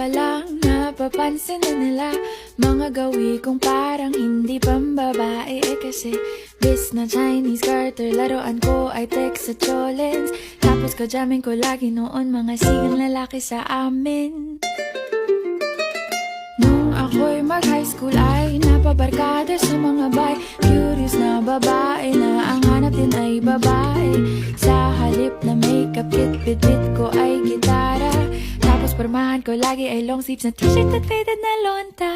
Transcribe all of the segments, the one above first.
pa lang napapansin na nila mga gawi kong parang hindi pambabae. Kasi bis na Chinese Carter, laruan ko ay text sa cholens. Tapos kajamin ko lagi noon mga sigang lalaki sa amin. Nung ako'y mag-high school ay napabarkada sa mga bay. Curious na babae na ang hanap din ay babae. Sa halip na makeup kit, bit-bit ko ay gitara. Tapos pormahan ko lagi ay long sleeves na t-shirt at faded na lonta.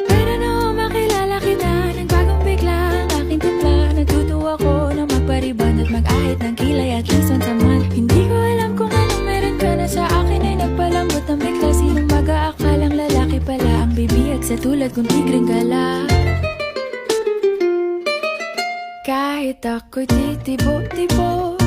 Pero nung makilala kita, nagbagong bigla ang aking timpla. Natutuwa ko na magpariban at mag-ahit ng kilay at least once a month. Hindi ko alam kung anong meron ka na sa akin ay nagpalambot ng bigla. Sinong mag-aakalang lalaki pala ang bibiyag sa tulad kong tigreng gala. Kahit ako'y titibo-tibo,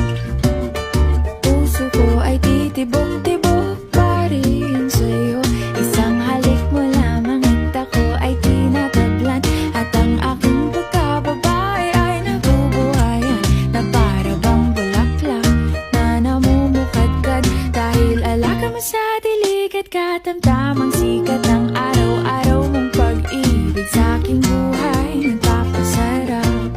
puso ko ay titibong-tibok pa rin sa'yo. Isang halik mo lamang at ako ay tinatablan. At ang aking pagkababae ay nabubuhayan na para bang bulaklak na namumukadkad. Dahil alaga mo sa dilig at katamtamang sikat ng araw-araw mong pag-ibig sa aking buhay nagpapasarap.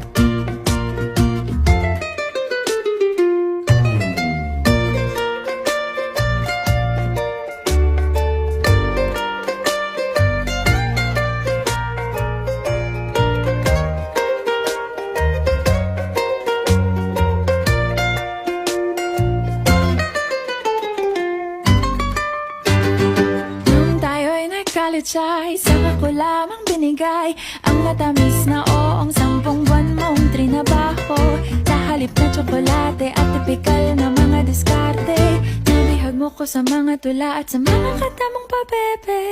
College ay saka ko lamang binigay ang matamis na oong 10 buwan mong trinabaho. Sa halip na tsokolate at tipikal na mga diskarte, nabihag mo ko sa mga tula at sa mga katamong pabebe.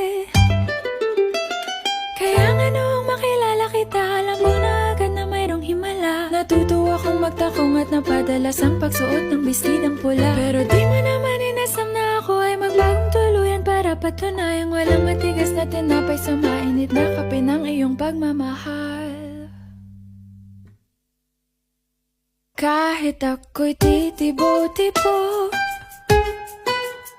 Kaya nga noong makilala kita, alam ko na agad na mayroong himala. Natutuwa kong magtakong at napadalas ang pagsuot ng bestidang pula. Pero di mo naman inasam na ako ay magbagong tuluyan para patunayang walang matigas na tinapay sa mainit na kape ng iyong pagmamahal. Kahit ako'y titibo-tibo,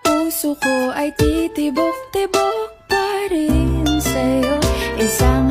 puso ko ay titibok-tibok pa rin sa'yo. Isang